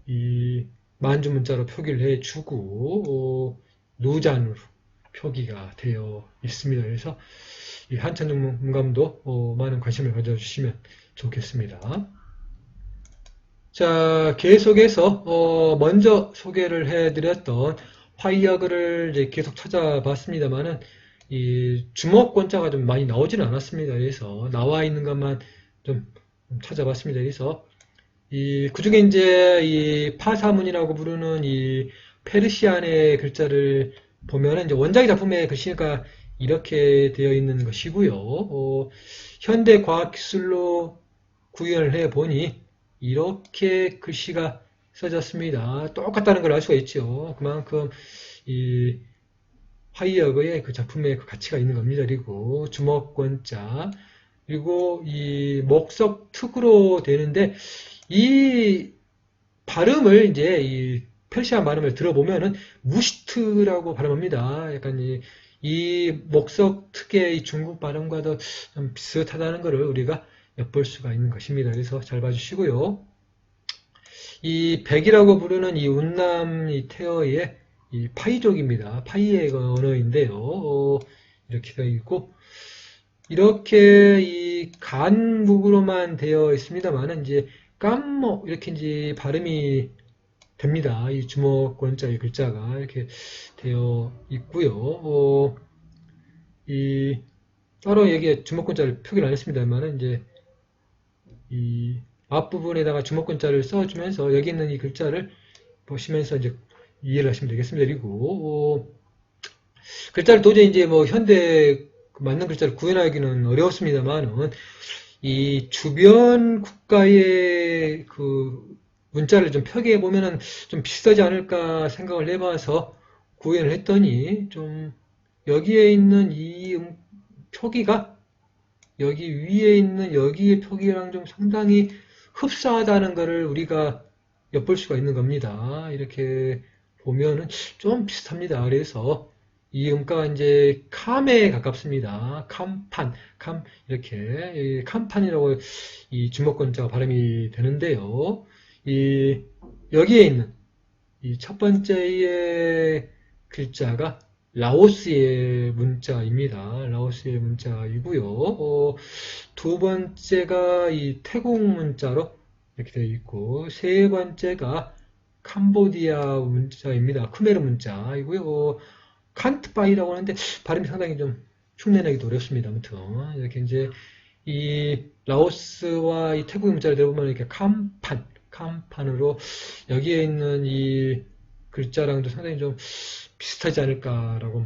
이 만주 문자로 표기를 해주고 누잔으로 표기가 되어 있습니다. 그래서 이 한천중 문감도 많은 관심을 가져주시면 좋겠습니다. 자, 계속해서 먼저 소개를 해드렸던 화이어글을 이제 계속 찾아봤습니다만은 이 주먹권자가 좀 많이 나오지는 않았습니다. 그래서 나와 있는 것만 좀 찾아봤습니다. 그래서 그 중에 이제 이 파사문이라고 부르는 이 페르시안의 글자를 보면은 이제 원작의 작품의 글씨가 이렇게 되어 있는 것이고요. 현대 과학기술로 구현을 해 보니 이렇게 글씨가 써졌습니다. 똑같다는 걸 알 수가 있죠. 그만큼 이 화이어거의 그 작품에 그 가치가 있는 겁니다. 그리고 주먹권자 그리고 이 목석 특으로 되는데 이 발음을 이제 이 페르시안 발음을 들어보면은 무시트라고 발음합니다. 약간 이 목석 특의 이 중국 발음과도 좀 비슷하다는 것을 우리가 엿볼 수가 있는 것입니다. 그래서 잘 봐주시고요. 이 백이라고 부르는 이 운남 이 태어의 이 파이족입니다. 파이의 언어인데요. 이렇게 되어 있고 이렇게 이 간묵으로만 되어 있습니다만은 이제 깜모 이렇게 이제 발음이 됩니다. 이 주먹권자의 글자가 이렇게 되어 있고요. 이 따로 여기에 주먹근자를 표기를 안 했습니다만은 이제 이 앞부분에다가 주먹근자를 써주면서 여기 있는 이 글자를 보시면서 이제 이해를 하시면 되겠습니다. 그리고 글자를 도저히 이제 뭐 현대 맞는 글자를 구현하기는 어려웠습니다만은 이 주변 국가의 그 문자를 좀 표기해 보면은 좀 비슷하지 않을까 생각을 해봐서 구현을 했더니 좀 여기에 있는 이 표기가 여기 위에 있는 여기의 표기랑 좀 상당히 흡사하다는 것을 우리가 엿볼 수가 있는 겁니다. 이렇게 보면은 좀 비슷합니다. 그래서 이 음가가 이제 캄에 가깝습니다. 캄판, 이렇게 이 캄판이라고 이 주먹건자가 발음이 되는데요. 이 여기에 있는 이 첫 번째의 글자가 라오스의 문자입니다. 라오스의 문자이고요. 두 번째가 이 태국 문자로 이렇게 되어 있고, 세 번째가 캄보디아 문자입니다. 크메르 문자이고요. 칸트바이라고 하는데 발음이 상당히 좀 흉내내기도 어렵습니다. 아무튼 이렇게 이제 이 라오스와 이 태국의 문자를 들어보면 이렇게 캄판으로 여기에 있는 이 글자랑도 상당히 좀 비슷하지 않을까라고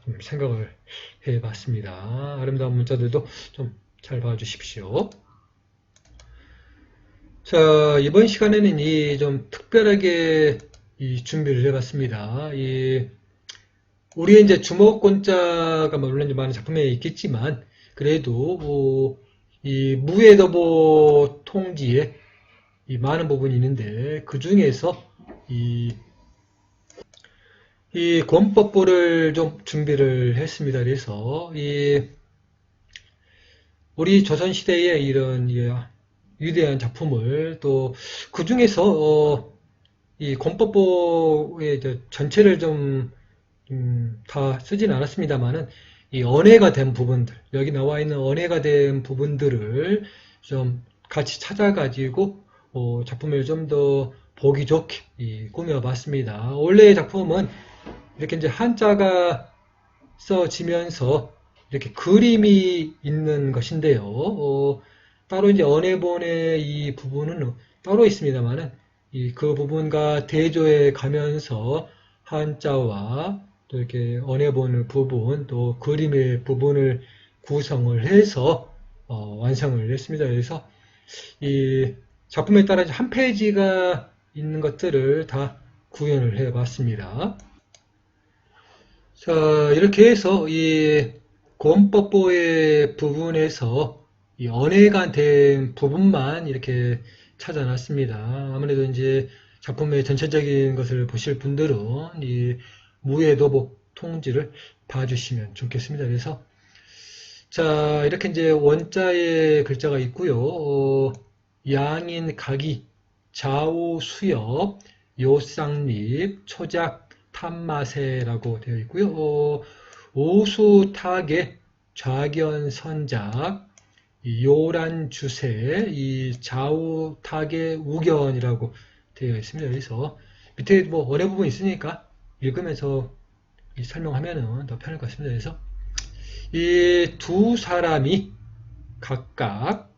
좀 생각을 해봤습니다. 아름다운 문자들도 좀 잘 봐주십시오. 자, 이번 시간에는 이 좀 특별하게 이 준비를 해봤습니다. 우리의 이제 주먹권자가 물론 많은 작품에 있겠지만 그래도 이 무에더보 통지에 이 많은 부분이 있는데 그 중에서 이 권법보를 좀 준비를 했습니다. 그래서 우리 조선시대의 이런 위대한 작품을 또 그 중에서 이 권법보의 전체를 좀 다 쓰진 않았습니다만은 이 언해가 된 부분들, 여기 나와 있는 언해가 된 부분들을 좀 같이 찾아가지고 작품을 좀 더 보기 좋게 꾸며봤습니다. 원래의 작품은 이렇게 이제 한자가 써지면서 이렇게 그림이 있는 것인데요. 따로 이제 언해본의 이 부분은 따로 있습니다만은 그 부분과 대조해 가면서 한자와 또 이렇게 언해본의 부분 또 그림의 부분을 구성을 해서 완성을 했습니다. 그래서 이 작품에 따라 한 페이지가 있는 것들을 다 구현을 해 봤습니다. 자, 이렇게 해서 이 권법보의 부분에서 이 언해가 된 부분만 이렇게 찾아놨습니다. 아무래도 이제 작품의 전체적인 것을 보실 분들은 이 무예도복 통지를 봐주시면 좋겠습니다. 그래서 자, 이렇게 이제 원자의 글자가 있고요. 양인, 각이, 좌우, 수엽, 요쌍립, 초작, 탐마세라고 되어 있고요. 오수, 타계, 좌견, 선작, 요란, 주세, 이 좌우, 타계, 우견이라고 되어 있습니다. 그래서 밑에 뭐 어뢰 부분 있으니까 읽으면서 설명하면 더 편할 것 같습니다. 그래서 이 두 사람이 각각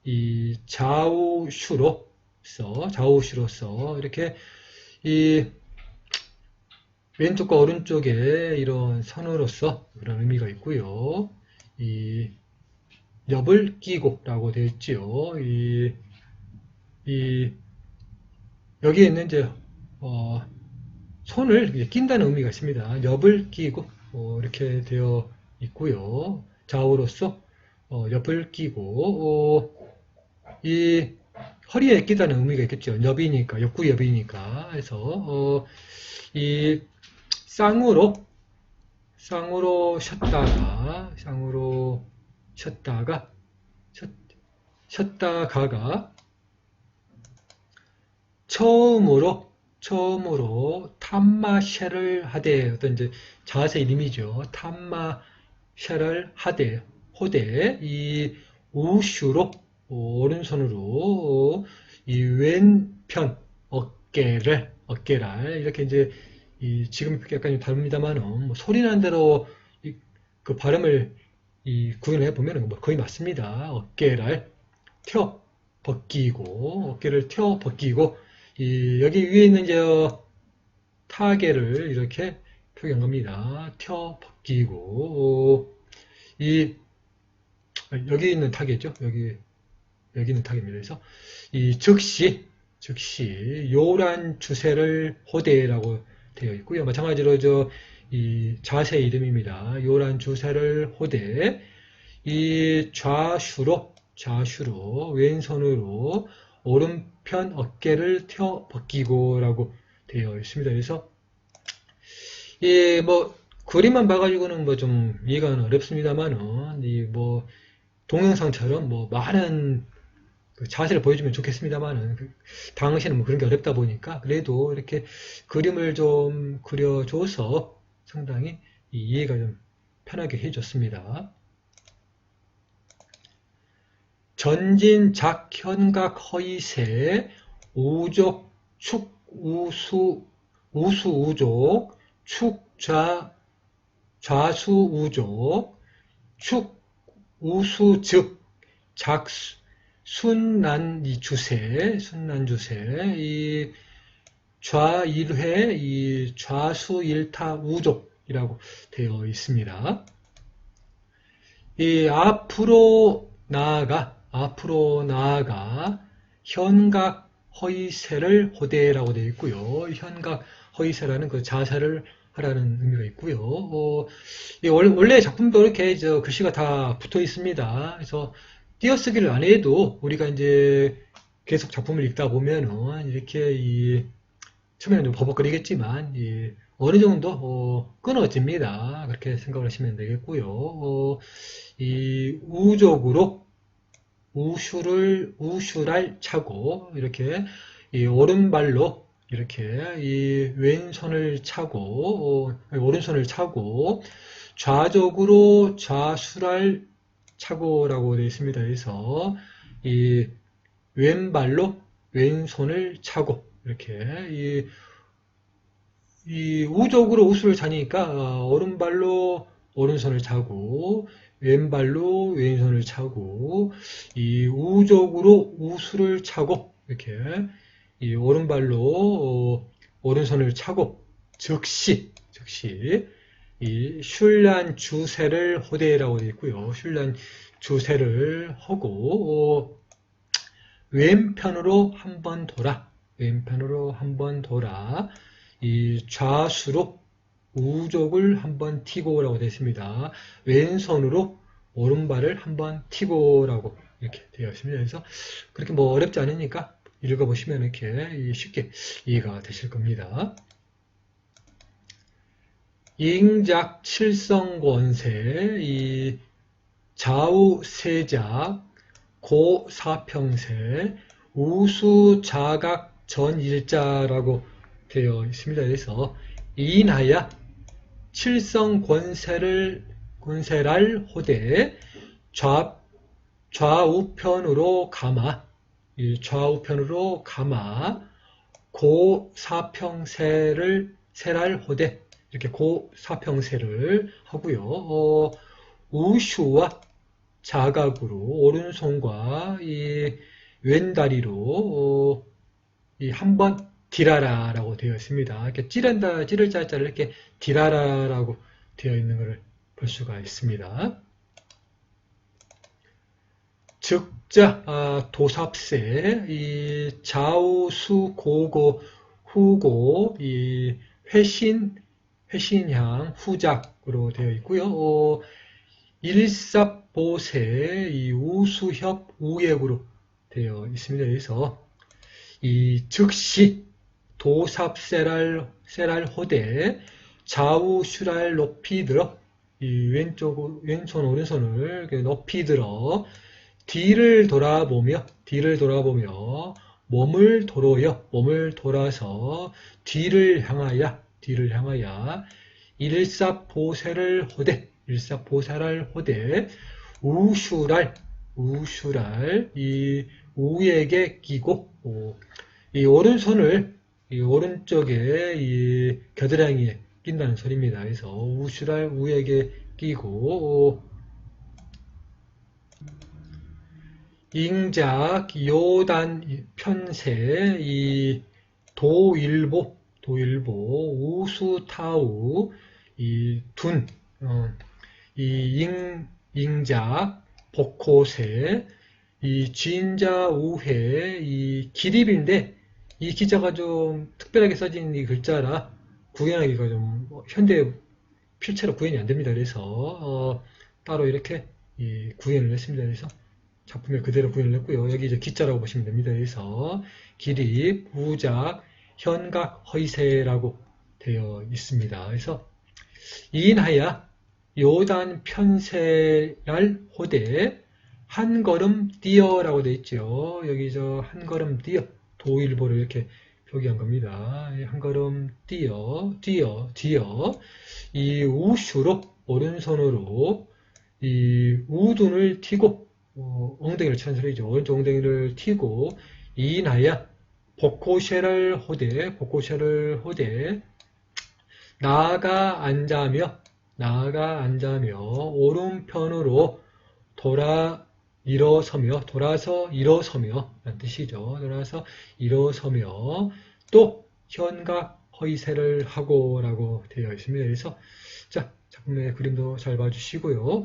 이 좌우슈로서 이렇게 이 왼쪽과 오른쪽에 이런 선으로서 그런 의미가 있고요. 이 엽을 끼고라고 되어 있지요. 여기에 있는 이제 손을 낀다는 의미가 있습니다. 엽을 끼고 이렇게 되어 있고요. 좌우로서 엽을 끼고 이 허리에 끼다는 의미가 있겠죠. 엽이니까 엽구엽이니까 해서 이 쌍으로 쉬었다가 처음으로 탐마샤를 하되 어떤 이제 자세 이름이죠. 탐마샤를 하되 호대 이 우슈로 오른손으로 이 왼편 어깨를 이렇게 이제 지금 약간 다릅니다만은 뭐 소리 난 대로 그 발음을 이 구현을 해보면 뭐 거의 맞습니다. 어깨를 펴 벗기고, 어깨를 펴 벗기고, 여기 위에 있는 이제 타겟을 이렇게 표기한 겁니다. 펴 벗기고, 여기 있는 타겟죠. 여기 있는 타겟입니다. 그래서 즉시 요란 주세를 호대라고 되어 있고요. 마찬가지로 이 자세 이름입니다. 요란 주세를 호대. 이 좌슈로 왼손으로 오른편 어깨를 펴 벗기고라고 되어 있습니다. 그래서 뭐 그림만 봐가지고는 뭐 좀 이해가 어렵습니다만은 뭐 동영상처럼 뭐 많은 그 자세를 보여주면 좋겠습니다만은 당시에는 뭐 그런 게 어렵다 보니까 그래도 이렇게 그림을 좀 그려줘서 상당히 이해가 좀 편하게 해줬습니다. 전진 작 현각 허이세 우족 축 우수 우족 축 좌수 우족 축 우수 즉 작수 순난 주세 이 좌일회 이 좌수일타 우족이라고 되어 있습니다. 이 앞으로 나아가 현각 허이세를 호대라고 되어 있고요. 현각 허이세라는 그 자세를 하라는 의미가 있고요. 원래 작품도 이렇게 글씨가 다 붙어 있습니다. 그래서 띄어쓰기를 안 해도 우리가 이제 계속 작품을 읽다 보면은 이렇게 처음에는 좀 버벅거리겠지만 어느 정도 끊어집니다. 그렇게 생각을 하시면 되겠고요. 이 우족으로 우슈랄 차고 이렇게 오른발로 이렇게 왼손을 차고 오른손을 차고 좌족으로 좌수랄 차고라고 되어 있습니다. 그래서 이 왼발로 왼손을 차고 이렇게 이 우족으로 우수를 차니까 오른발로 오른손을 차고 왼발로 왼손을 차고 이 우족으로 우수를 차고 이렇게 이 오른발로 오른손을 차고 즉시 이 슐란 주세를 호대라고 되어 있고요. 슐란 주세를 하고 왼편으로 한번 돌아 이 좌수로 우족을 한번 튀고라고 되어 있습니다. 왼손으로 오른발을 한번 튀고라고 이렇게 되어 있습니다. 그래서 그렇게 뭐 어렵지 않으니까 읽어보시면 이렇게 쉽게 이해가 되실 겁니다. 잉작 칠성권세 이 좌우 세작 고 사평세 우수 자각 전일자라고 되어 있습니다. 그래서 이인하야 칠성권세랄 호대 좌우편으로 감아 고 사평세를 세랄 호대 이렇게 고 사평세를 하고요. 우슈와 자각으로 오른손과 이 왼다리로 한번 디라라라고 되어 있습니다. 이렇게 찌를 자자를 이렇게 디라라라고 되어 있는 것을 볼 수가 있습니다. 즉자 도삽세 이 좌우수 고고 후고 이 회신향 후작으로 되어 있고요. 일삽보세 이 우수협 우액으로 되어 있습니다. 그래서 이 즉시 도삽세랄 호대 좌우슈랄 높이 들어 이 왼손 오른손을 높이 들어 뒤를 돌아보며 몸을 돌아서 뒤를 향하여 일삽보세를 호대 우슈랄 이 우에게 끼고 이 오른손을 이 오른쪽에 이 겨드랑이에 낀다는 소리입니다. 그래서 우슈랄 우에게 끼고 잉작, 요단, 편세, 이 도일보, 우수타우, 이 둔, 이 잉작, 복호세, 이 진자우회, 이 기립인데 이 기자가 좀 특별하게 써진 이 글자라 구현하기가 좀 현대 필체로 구현이 안 됩니다. 그래서 따로 이렇게 구현을 했습니다. 그래서 작품에 그대로 구현을 했고요. 여기 이제 기자라고 보시면 됩니다. 그래서 기립, 우작, 현각, 허이세라고 되어 있습니다. 그래서 이인하야 요단 편세랄 호대 한 걸음 뛰어라고 되어 있죠. 여기 한 걸음 뛰어 도일보를 이렇게 표기한 겁니다. 한 걸음 뛰어 이 우슈로 오른손으로 이 우둔을 튀고 엉덩이를 치는 소리죠. 오른쪽 엉덩이를 튀고 이나야 복고쉐를 호대 나아가 앉아며 오른편으로 돌아서 일어서며 라는 뜻이죠. 돌아서 일어서며 또 현각 허이세를 하고 라고 되어 있습니다. 그래서 자, 작품의 그림도 잘 봐주시고요.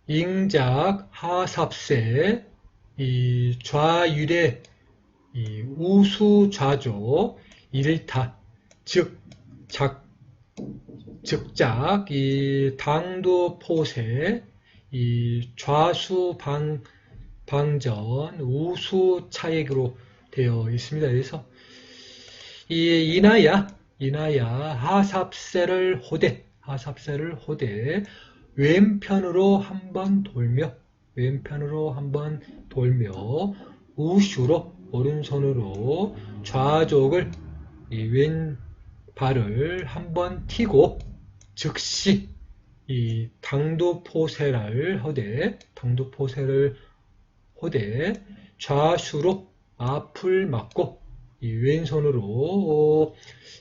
잉작 하삽세 이 좌율의 이 우수좌조 일타 즉작 이 당도포세 이 좌수방전 우수차액으로 되어 있습니다. 그래서 이 이나야 하삽세를 호대 왼편으로 한번 돌며 우슈로 오른손으로 좌족을 이 왼발을 한번 튀고 즉시 이 당도포세를 호대 좌수로 앞을 막고 이 왼손으로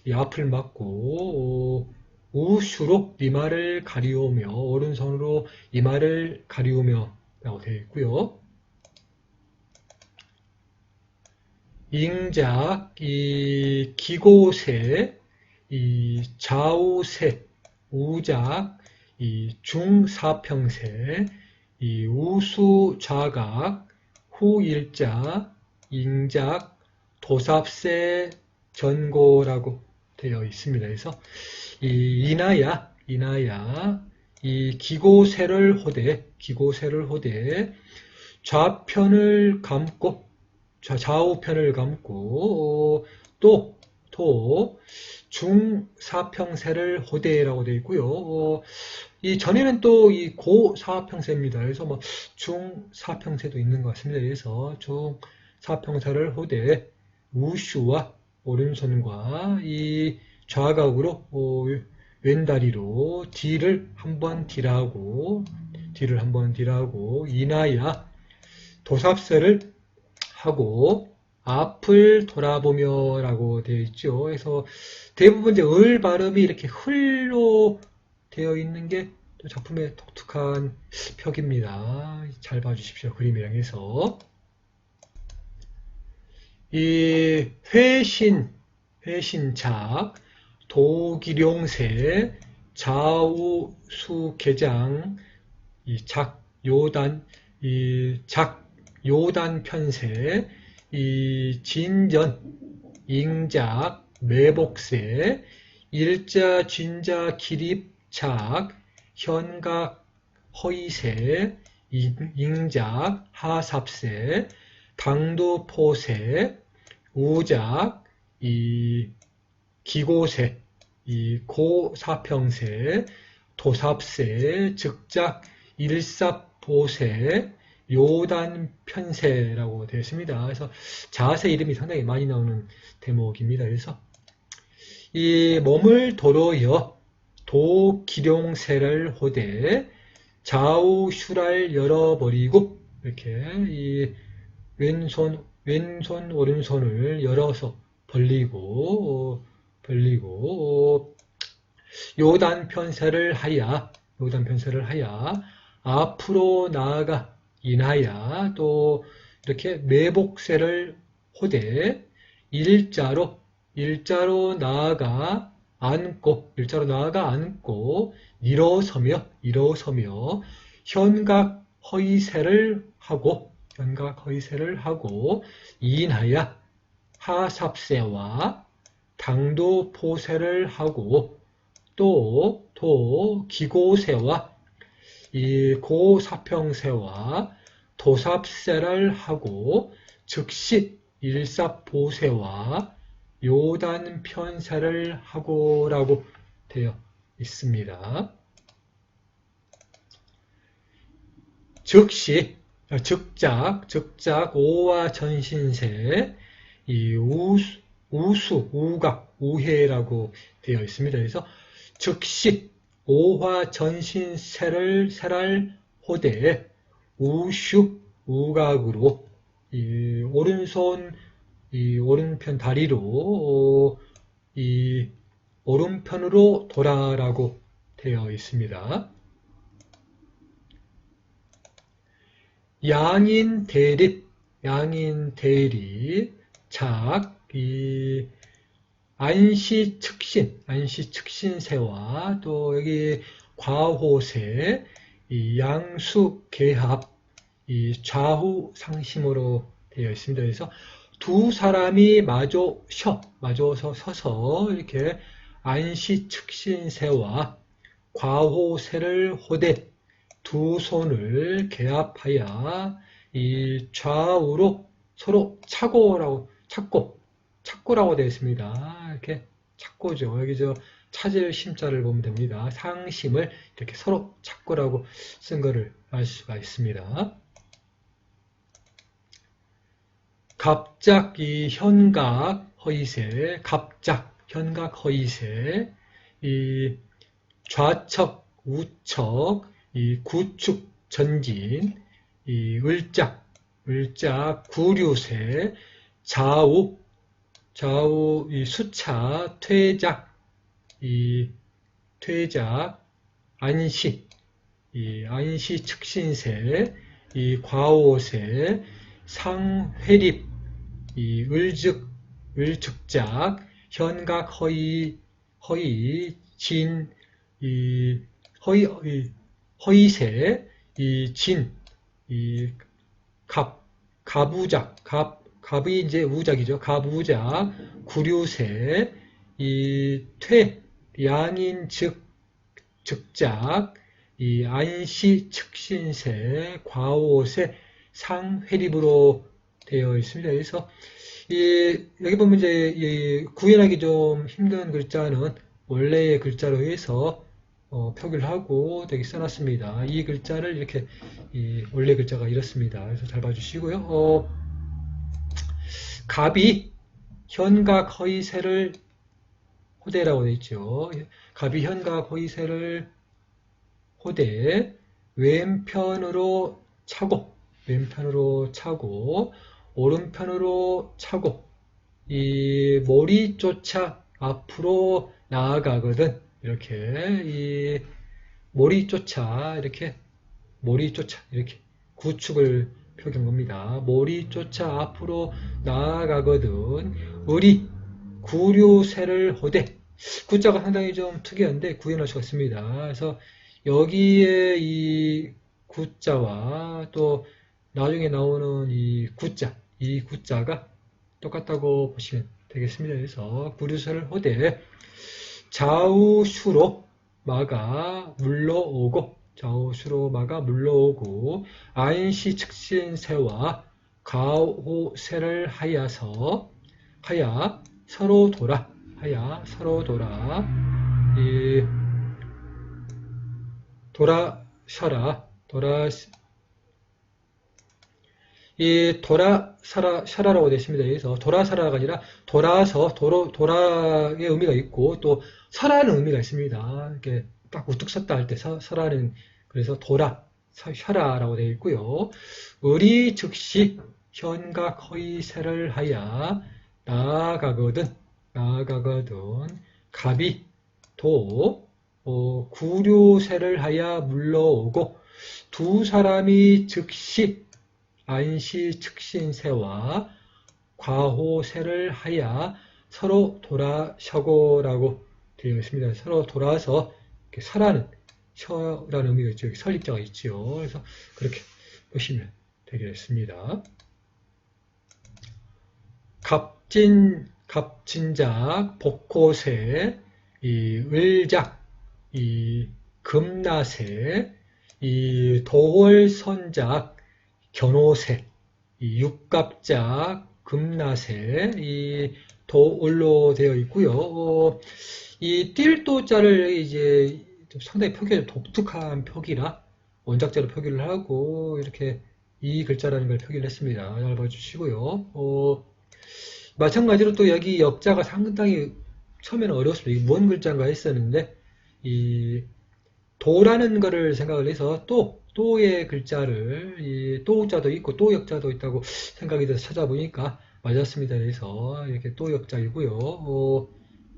이 앞을 막고 우슈로 이마를 가리우며 오른손으로 이마를 가리우며 라고 되어 있고요. 잉작 이 기고세 이 좌우세 우작 이 중사평세 이 우수좌각 후일자 잉작 도삽세 전고라고 되어 있습니다. 그래서 이 이나야 이 기고세를 호대 좌우편을 감고 또 중사평세를 호대라고 되어 있고요. 이 전에는 또 이 고사평세입니다. 그래서 뭐 중사평세도 있는 것 같습니다. 그래서 중사평세를 호대 우슈와 오른손과 이 좌각으로 왼다리로 뒤를 한번 딜하고 이나야 도삽세를 하고 앞을 돌아보며 라고 되어 있죠. 그래서 대부분 이제 을 발음이 이렇게 흘로 되어 있는 게 또 작품의 독특한 벽입니다. 잘 봐주십시오. 그림이랑 해서 이 회신작 도기룡세 좌우수개장 이 작요단 편세 이 진전 잉작 매복세 일자 진자 기립착 현각 허이세 잉작 하삽세 당도포세 우작 이 기고세 이 고사평세 도삽세 즉작 일삽보세 요단편세라고 되어 있습니다. 그래서 자세 이름이 상당히 많이 나오는 대목입니다. 그래서 이 몸을 도로여 도기룡세를 호대 좌우슈랄 열어버리고 이렇게 이 왼손 오른손을 열어서 벌리고 요단 편세를 하여 앞으로 나아가 인하야, 또 이렇게 매복세를 호대, 일자로 나아가 앉고, 일어서며, 현각 허이세를 하고, 인하야, 하삽세와 당도포세를 하고, 또 기고세와 이 고사평세와 도삽세를 하고, 즉시 일삽보세와 요단편세를 하고라고 되어 있습니다. 즉시, 즉작, 오와 전신세, 이 우수, 우각, 우해라고 되어 있습니다. 그래서 즉시, 오화 전신세를 호대, 우슈, 우각으로, 이 오른편 다리로, 이 오른편으로 돌아라고 되어 있습니다. 양인 대립, 이 안시 측신세와 또 여기 과호세, 이 양수 개합, 이 좌우 상심으로 되어 있습니다. 그래서 두 사람이 마저서 서서 이렇게 안시 측신세와 과호세를 호대, 두 손을 개합하여 이 좌우로 서로 찾고라고 되어 있습니다. 이렇게 찾고죠. 여기 찾을 심자를 보면 됩니다. 상심을 이렇게 서로 찾고라고 쓴 것을 알 수가 있습니다. 갑작 이 현각 허이세, 이 좌척, 우척, 이 구축 전진, 이 을작 구류세, 좌우 이 수차, 퇴작 안시 측신세, 이 과오세, 상회립, 이 을즉작, 현각 진, 허이세, 갑이 이제 우작이죠. 갑우작, 구류세, 양인 즉작, 이 안시 측신세, 과오세, 상회립으로 되어 있습니다. 그래서 여기 보면 이제 구현하기 좀 힘든 글자는 원래의 글자로 해서 표기를 하고 여기 써놨습니다. 이 글자를 이렇게 원래 글자가 이렇습니다. 그래서 잘 봐주시고요. 갑이 현각 허이세를 호대라고 되어 있죠. 갑이 현각 허이세를 호대, 왼편으로 차고, 오른편으로 차고, 이 머리 쫓아 앞으로 나아가거든. 이렇게 머리 쫓아 이렇게 구축을 표기한 겁니다. 머리 쫓아 앞으로 나아가거든. 구류세를 호대. 구자가 상당히 좀 특이한데 구현할 수가 있습니다. 그래서 여기에 이 구자와 또 나중에 나오는 이 구자가 똑같다고 보시면 되겠습니다. 그래서 구류세를 호대, 좌우수로 마가 물러오고, 안시 측신세와 가호세를 하야 서로 돌아, 돌아서라라고 되어 있습니다. 그래서 돌아서라가 아니라 돌아의 의미가 있고 또 서라는 의미가 있습니다. 이렇게 딱 우뚝 섰다 할 때 서라는, 그래서 서라라고 되어 있고요. 의리 즉시 현각 허이세를 하여 나아가거든. 갑이 구류세를 하여 물러오고, 두 사람이 즉시 안시 즉신세와 과호세를 하여 서로 돌아서고라고 되어 있습니다. 서로 돌아서 이렇게 서라는 서라는 의미가 있죠. 여기 설립자가 있죠. 그래서 그렇게 보시면 되겠습니다. 갑진작, 복호세, 이 을작, 이 금나세, 이 도월선작, 견호세, 이 육갑작, 금나세, 이 도을로 되어 있고요. 이 띨도자를 이제 상당히 표기가 독특한 표기라 원작자로 표기를 하고 이렇게 이 글자라는 걸 표기를 했습니다. 잘 봐주시고요. 마찬가지로 또 여기 역자가 상당히 처음에는 어려웠습니다. 이게 뭔 글자인가 했었는데 이 도라는 거를 생각을 해서 또의 글자를 이 또자도 있고 또 역자도 있다고 생각이 돼서 찾아보니까 맞았습니다. 그래서 이렇게 또 역자이고요.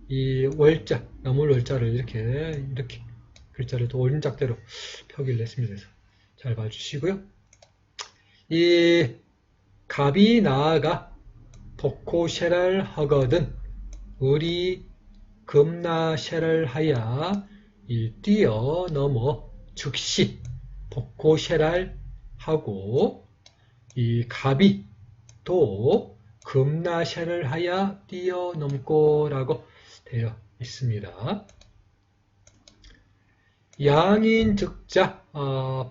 이 월자, 나물 월자를 이렇게 글자를 또 원작대로 표기를 했습니다. 그래서 잘 봐주시고요. 이 갑이 나아가 복호셰를 하거든 을이 금나셰를 하여 이 뛰어넘어 즉시 복호셰를 하고 이 갑이 또 금나셰를 하여 뛰어넘고라고 되어 있습니다. 양인 즉자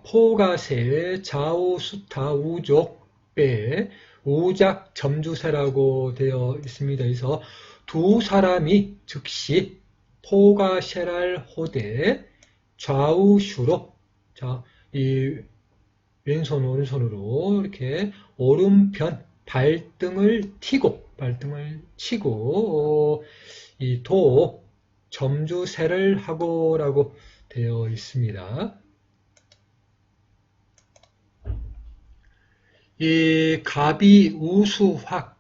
포가세 좌우수타 우족 빼 우작 점주세라고 되어 있습니다. 그래서 두 사람이 즉시 포가셰랄 호대 좌우슈로 이 왼손 오른손으로 이렇게 오른편 발등을 치고 이 도 점주세를 하고라고 되어 있습니다. 이 갑이 우수확,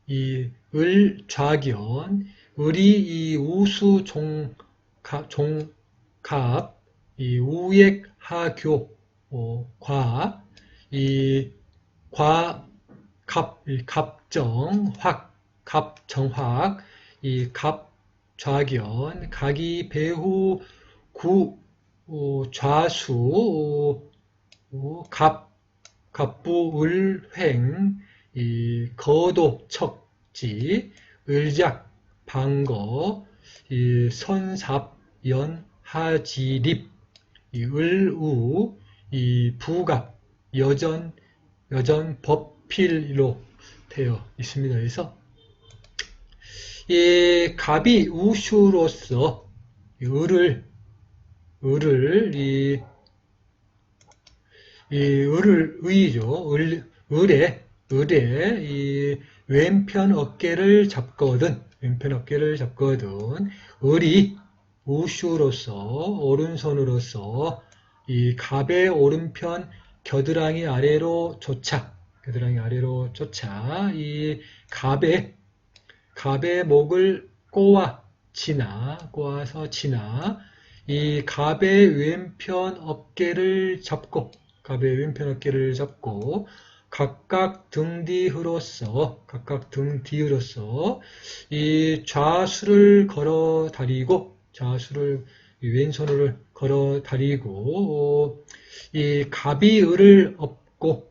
이 을좌견, 을이 이 우수 종갑, 이 우액하교, 이 갑정확, 이 갑좌견, 각이 배후 좌수, 갑부을횡, 이 거도척지, 을작, 방거, 이 선삽연하지립, 이 을우, 이 부갑, 여전법필로 되어 있습니다. 그래서 이 갑이 우슈로서 을을 의죠. 을에 이 왼편 어깨를 잡거든 을이 우슈로서 오른손으로서 이 갑의 오른편 겨드랑이 아래로 쫓아 이 갑의 목을 꼬아서 지나 이 갑의 왼편 어깨를 잡고 각각 등 뒤로서 이 좌수를 걸어 다리고 왼손을 걸어 다리고 이 갑이 을을 업고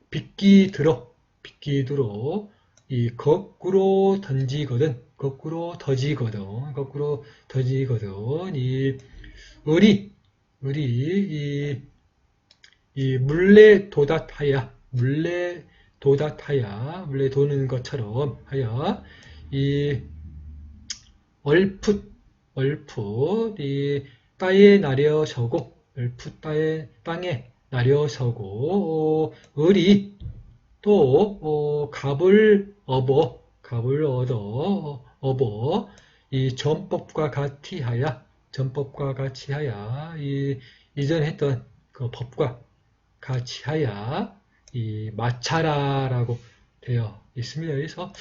빗기 들어 이 거꾸로 던지거든 이 을이 이 물레 도는 것처럼 하여 이 얼풋 이 땅에 나려서고 을이 또 갑을 업어 이 전법과 같이 하여 이 이전 했던 그 법과 같이 하여 이 마차라라고 되어 있습니다. 그래서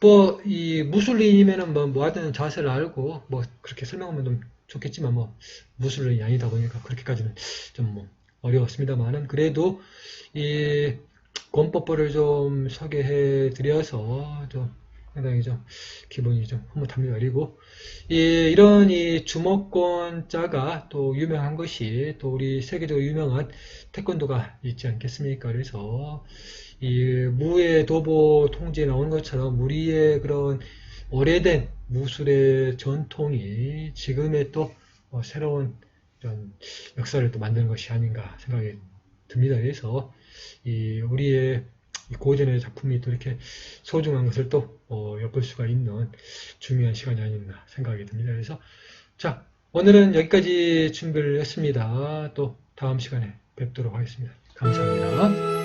뭐, 이 무술인이면은 뭐 하든 자세를 알고, 뭐, 그렇게 설명하면 좀 좋겠지만, 뭐, 무술인이 아니다 보니까 그렇게까지는 좀 뭐, 어려웠습니다만은, 그래도 이 권법벌을 좀 소개해 드려서 좀 상당히 좀 기분이 좀 흐뭇합니다. 그리고 이런 이 주먹권자가 또 유명한 것이 또 우리 세계적으로 유명한 태권도가 있지 않겠습니까? 그래서 이 무의 도보 통지에 나오는 것처럼 우리의 그런 오래된 무술의 전통이 지금의 또 새로운 이런 역사를 또 만드는 것이 아닌가 생각이 듭니다. 그래서 우리의 고전의 작품이 또 이렇게 소중한 것을 또 엿볼 수가 있는 중요한 시간이 아닌가 생각이 듭니다. 그래서 자, 오늘은 여기까지 준비를 했습니다. 또 다음 시간에 뵙도록 하겠습니다. 감사합니다.